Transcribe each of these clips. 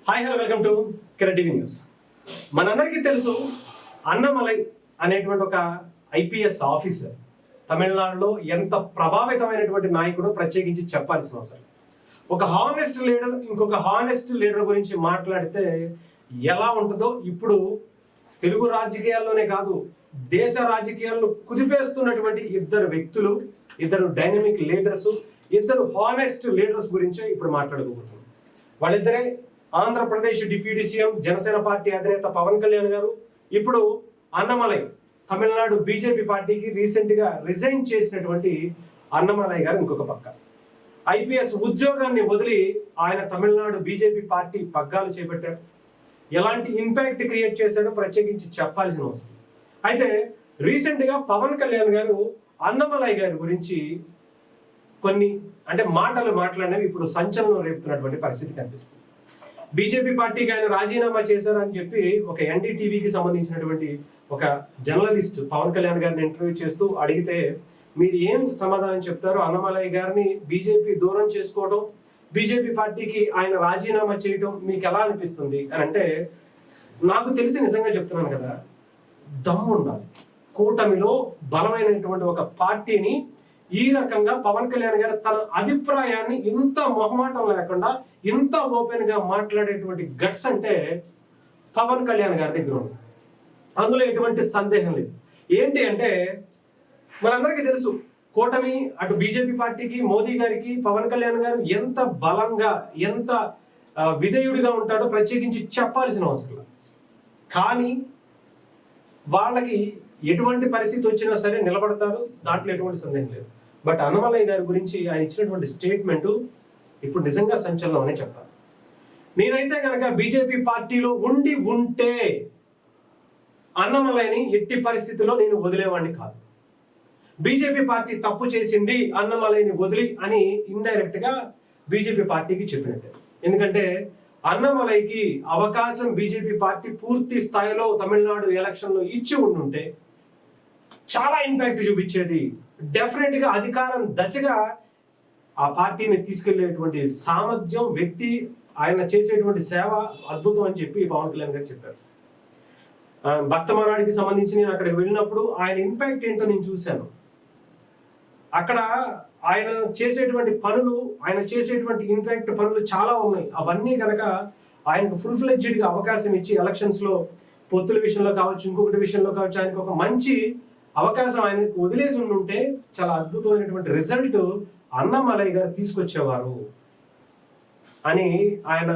Hi hello welcome to Kiran TV news. మనందరికీ తెలుసు అన్నమలై అనేటువంటి ఒక ఐపీఎస్ ఆఫీసర్ తమిళనాడులో ఎంత ప్రభావితమైనటువంటి నాయకుడు ప్రత్యేకించి చెప్పాల్సిన అవసరం. ఒక హానెస్ట్ లీడర్ ఇంకొక హానెస్ట్ లీడర్ గురించి మాట్లాడితే ఎలా ఉంటుందో ఇప్పుడు తెలుగు రాజకీయాల్లోనే కాదు దేశ రాజకీయాలను కుదిపేస్తున్నటువంటి ఇద్దరు వ్యక్తులు, ఇద్దరు డైనమిక్ లీడర్స్, ఇద్దరు హానెస్ట్ లీడర్స్ గురించే ఇప్పుడు మాట్లాడుకోబోతున్నాం. వాళ్ళిద్దరే Andhra Pradesh deputy CM Janasena party అధినేత పవన్ కళ్యాణ్ గారు, ఇప్పుడు అన్నమలై తమిళనాడు బీజేపీ పార్టీకి రీసెంట్ గా రిజైన్ చేసినటువంటి అన్నమలై గారు ఇంకొక పక్క ఐపీఎస్ ఉద్యోగాన్ని వదిలి ఆయన తమిళనాడు బీజేపీ పార్టీ పగ్గాలు చేపట్టారు. ఎలాంటి ఇంపాక్ట్ క్రియేట్ చేశాడో ప్రత్యేకించి చెప్పాల్సిన అవసరం. అయితే రీసెంట్ గా పవన్ కళ్యాణ్ గారు అన్నమలై గారి గురించి కొన్ని మాటలు మాట్లాడినవి ఇప్పుడు సంచలనం రేపుతున్నటువంటి పరిస్థితి కనిపిస్తుంది. బీజేపీ పార్టీకి ఆయన రాజీనామా చేశారని చెప్పి ఒక ఎన్డీటీవీకి సంబంధించినటువంటి ఒక జర్నలిస్ట్ పవన్ కళ్యాణ్ గారిని ఇంటర్వ్యూ చేస్తూ అడిగితే మీరు ఏం సమాధానం చెప్తారు, అన్నమలై గారిని బీజేపీ దూరం చేసుకోవడం, బీజేపీ పార్టీకి ఆయన రాజీనామా చేయడం మీకు ఎలా అనిపిస్తుంది అని అంటే, నాకు తెలిసి నిజంగా చెప్తున్నాను కదా, దమ్ము ఉండాలి. కూటమిలో బలమైనటువంటి ఒక పార్టీని ఈ రకంగా పవన్ కళ్యాణ్ గారు తన అభిప్రాయాన్ని ఇంత మొహమాటం లేకుండా ఇంత ఓపెన్ గా మాట్లాడేటువంటి గట్స్ అంటే పవన్ కళ్యాణ్ గారి దగ్గర ఉంది. అందులో ఎటువంటి సందేహం లేదు. ఏంటి అంటే మనందరికీ తెలుసు, కూటమి అటు బీజేపీ పార్టీకి, మోదీ గారికి పవన్ కళ్యాణ్ గారు ఎంత బలంగా ఎంత విధేయుడిగా ఉంటాడో ప్రత్యేకించి చెప్పాల్సిన అవసరం లేదు. కానీ వాళ్ళకి ఎటువంటి పరిస్థితి వచ్చినా సరే నిలబడతారు, దాంట్లో ఎటువంటి సందేహం లేదు. బట్ అన్నమలై గారి గురించి ఆయన ఇచ్చినటువంటి స్టేట్మెంట్ ఇప్పుడు నిజంగా సంచలనం అనే చెప్పాలి. నేనైతే కనుక బీజేపీ పార్టీలో ఉంటే అన్నమలైని ఎట్టి పరిస్థితుల్లో నేను వదిలేవాడిని కాదు. బీజేపీ పార్టీ తప్పు చేసింది, అన్నమలైని వదిలి అని ఇండైరెక్ట్ గా బీజేపీ పార్టీకి చెప్పినట్టే. ఎందుకంటే అన్నమలైకి అవకాశం బీజేపీ పార్టీ పూర్తి స్థాయిలో తమిళనాడు ఎలక్షన్ లో ఇచ్చి ఉండుంటే చాలా ఇంపాక్ట్ చూపించేది. డెఫినెట్ గా అధికారం దశగా ఆ పార్టీని తీసుకెళ్లేటువంటి సామర్థ్యం, వ్యక్తి, ఆయన చేసేటువంటి సేవ అద్భుతం అని చెప్పి పవన్ కళ్యాణ్ గారు చెప్పారు. భక్తమరాడికి సంబంధించి నేను అక్కడికి వెళ్ళినప్పుడు ఆయన ఇంపాక్ట్ ఏంటో నేను చూశాను. అక్కడ ఆయన చేసేటువంటి పనులు, ఆయన చేసేటువంటి ఇంపాక్ట్ పనులు చాలా ఉన్నాయి. అవన్నీ కనుక ఆయనకు ఫుల్ ఫ్లెడ్జ్డ్ గా అవకాశం ఇచ్చి ఎలక్షన్స్ లో పొత్తుల విషయంలో కావచ్చు, ఇంకొకటి విషయంలో కావచ్చు, ఆయనకు ఒక మంచి అవకాశం ఆయనకు వదిలేసి ఉంటే చాలా అద్భుతమైనటువంటి రిజల్ట్ అన్నమలై గారు తీసుకొచ్చేవారు అని ఆయన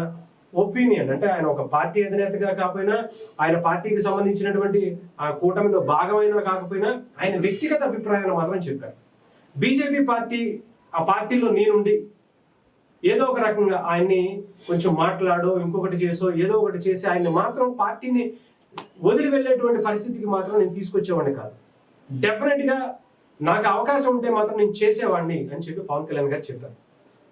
ఒపీనియన్. అంటే ఆయన ఒక పార్టీ అధినేతగా కాకపోయినా, ఆయన పార్టీకి సంబంధించినటువంటి ఆ కూటమిలో భాగమైన కాకపోయినా, ఆయన వ్యక్తిగత అభిప్రాయాన్ని మాత్రం చెప్పారు. బీజేపీ పార్టీ ఆ పార్టీలో నేనుండి ఏదో ఒక రకంగా ఆయన్ని కొంచెం మాట్లాడో, ఇంకొకటి చేసో, ఏదో ఒకటి చేసి ఆయన్ని మాత్రం పార్టీని వదిలి వెళ్ళేటువంటి పరిస్థితికి మాత్రం నేను తీసుకొచ్చేవాడిని కాదు. డెఫినెట్ గా నాకు అవకాశం ఉంటే మాత్రం నేను చేసేవాడిని అని చెప్పి పవన్ కళ్యాణ్ గారు చెప్పారు.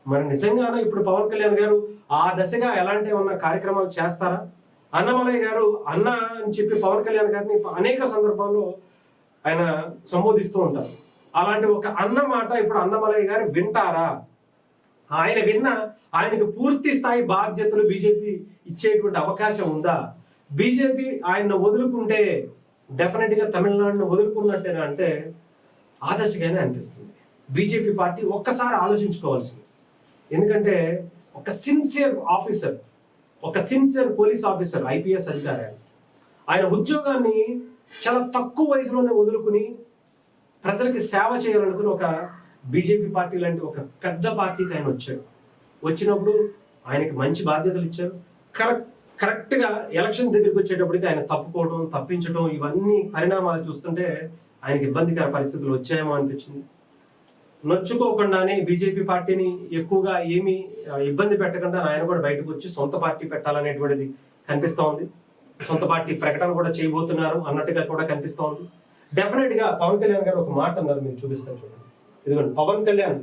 మరి నిజంగానే ఇప్పుడు పవన్ కళ్యాణ్ గారు ఆ దశగా ఎలాంటి ఏమన్నా కార్యక్రమాలు చేస్తారా? అన్నమలై గారు అన్న అని చెప్పి పవన్ కళ్యాణ్ గారిని అనేక సందర్భాల్లో ఆయన సంబోధిస్తూ ఉంటారు. అలాంటి ఒక అన్న మాట ఇప్పుడు అన్నమలై గారు వింటారా? ఆయన విన్న ఆయనకు పూర్తి స్థాయి బాధ్యతలు బీజేపీ ఇచ్చేటువంటి అవకాశం ఉందా? బీజేపీ ఆయన్ని వదులుకుంటే డెఫినెట్ గా తమిళనాడును వదులుకున్నట్టేనా అంటే ఆదర్శగానే అనిపిస్తుంది. బీజేపీ పార్టీ ఒక్కసారి ఆలోచించుకోవాల్సింది. ఎందుకంటే ఒక సిన్సియర్ ఆఫీసర్, ఒక సిన్సియర్ పోలీస్ ఆఫీసర్, ఐపీఎస్ అధికారి, ఆయన ఉద్యోగాన్ని చాలా తక్కువ వయసులోనే వదులుకుని ప్రజలకి సేవ చేయాలనుకుని ఒక బీజేపీ పార్టీ లాంటి ఒక పెద్ద పార్టీకి ఆయన వచ్చాడు. వచ్చినప్పుడు ఆయనకి మంచి బాధ్యతలు ఇచ్చారు. కరెక్ట్ గా ఎలక్షన్ దగ్గరికి వచ్చేటప్పటికి ఆయన తప్పుకోవడం, తప్పించడం, ఇవన్నీ పరిణామాలు చూస్తుంటే ఆయనకి ఇబ్బందికర పరిస్థితులు వచ్చాయేమో అనిపించింది. నొచ్చుకోకుండానే బీజేపీ పార్టీని ఎక్కువగా ఏమీ ఇబ్బంది పెట్టకుండా ఆయన కూడా బయటకు వచ్చి సొంత పార్టీ పెట్టాలనేటువంటిది కనిపిస్తూ ఉంది. సొంత పార్టీ ప్రకటన కూడా చేయబోతున్నారు అన్నట్టుగా కూడా కనిపిస్తూ ఉంది. డెఫినెట్ గా పవన్ కళ్యాణ్ గారు ఒక మాట అన్నారు, మీరు చూపిస్తాను చూడండి. ఇదిగోండి, Pawan Kalyan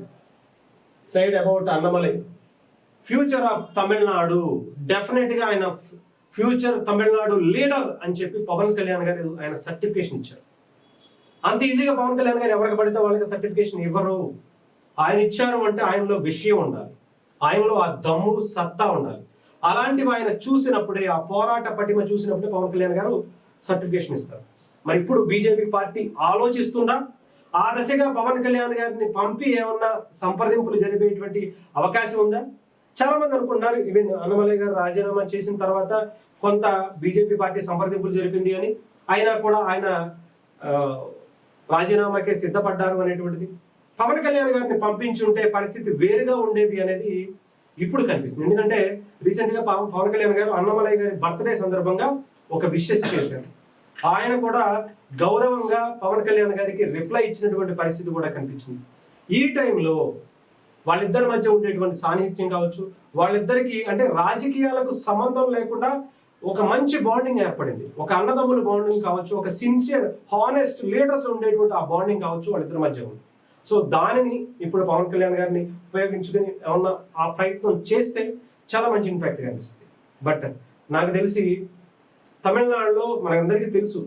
side about Annamalai, future of Tamil Nadu. Definite గా ఆయన ఫ్యూచర్ తమిళనాడు లీడర్ అని చెప్పి పవన్ కళ్యాణ్ గారు ఆయన సర్టిఫికేషన్ ఇచ్చారు. అంత ఈజీగా పవన్ కళ్యాణ్ గారు ఎవరికి పడితే వాళ్ళకి సర్టిఫికేషన్ ఇవ్వరు. ఆయన ఇచ్చారు అంటే ఆయనలో విషయం ఉండాలి, ఆయనలో ఆ దమ్ము సత్తా ఉండాలి. అలాంటివి ఆయన చూసినప్పుడే, ఆ పోరాట పటిమ చూసినప్పుడే పవన్ కళ్యాణ్ గారు సర్టిఫికేషన్ ఇస్తారు. మరి ఇప్పుడు బీజేపీ పార్టీ ఆలోచిస్తుందా ఆ దశగా పవన్ కళ్యాణ్ గారిని పంపి ఏమన్నా సంప్రదింపులు జరిపేటువంటి అవకాశం ఉందా? చాలా మంది అనుకుంటున్నారు ఈవెన్ అన్నమలై గారు రాజీనామా చేసిన తర్వాత కొంత బీజేపీ పార్టీ సంప్రదింపులు జరిపింది అని, అయినా కూడా ఆయన రాజీనామాకే సిద్ధపడ్డారు అనేటువంటిది. పవన్ కళ్యాణ్ గారిని పంపించుంటే పరిస్థితి వేరుగా ఉండేది అనేది ఇప్పుడు కనిపిస్తుంది. ఎందుకంటే రీసెంట్ గా పవన్ కళ్యాణ్ గారు అన్నమలై గారి బర్త్డే సందర్భంగా ఒక విషెస్ చేశారు. ఆయన కూడా గౌరవంగా పవన్ కళ్యాణ్ గారికి రిప్లై ఇచ్చినటువంటి పరిస్థితి కూడా కనిపించింది. ఈ టైంలో వాళ్ళిద్దరి మధ్య ఉండేటువంటి సాన్నిహిత్యం కావచ్చు, వాళ్ళిద్దరికి అంటే రాజకీయాలకు సంబంధం లేకుండా ఒక మంచి బాండింగ్ ఏర్పడింది. ఒక అన్నదమ్ముల బాండింగ్ కావచ్చు, ఒక సిన్సియర్ హానెస్ట్ లీడర్స్ ఉండేటువంటి ఆ బాండింగ్ కావచ్చు వాళ్ళిద్దరి మధ్య ఉంది. సో దానిని ఇప్పుడు పవన్ కళ్యాణ్ గారిని ఉపయోగించుకుని ఏమన్నా ఆ ప్రయత్నం చేస్తే చాలా మంచి ఇంపాక్ట్ కనిపిస్తుంది. బట్ నాకు తెలిసి తమిళనాడులో మనందరికీ తెలుసు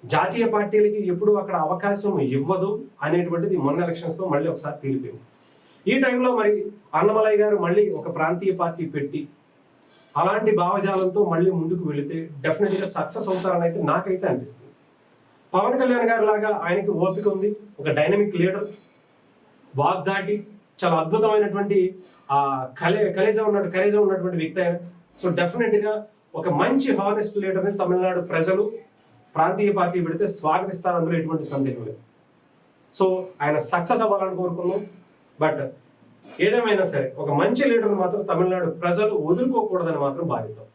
జాతీయ పార్టీలకి ఎప్పుడు అక్కడ అవకాశం ఇవ్వదు అనేటువంటిది మొన్న ఎలక్షన్స్తో మళ్ళీ ఒకసారి తేలిపోయింది. ఈ టైంలో మరి అన్నమలై గారు మళ్ళీ ఒక ప్రాంతీయ పార్టీ పెట్టి అలాంటి భావజాలంతో మళ్ళీ ముందుకు వెళితే డెఫినెట్గా సక్సెస్ అవుతారని అయితే నాకైతే అనిపిస్తుంది. పవన్ కళ్యాణ్ గారి లాగా ఆయనకి ఓపిక ఉంది, ఒక డైనమిక్ లీడర్, వాగ్దాటి, చాలా అద్భుతమైనటువంటి కరేజా ఉన్నటువంటి వ్యక్తి ఆయన. సో డెఫినెట్గా ఒక మంచి హానెస్ట్ లీడర్ని తమిళనాడు ప్రజలు ప్రాంతీయ పార్టీ పెడితే స్వాగతిస్తారు, అందులో ఎటువంటి సందేహం లేదు. సో ఆయన సక్సెస్ అవ్వాలని కోరుకున్నాం. బట్ ఏదేమైనా సరే ఒక మంచి లీడర్ని మాత్రం తమిళనాడు ప్రజలు వదులుకోకూడదని మాత్రం భావిద్దాం.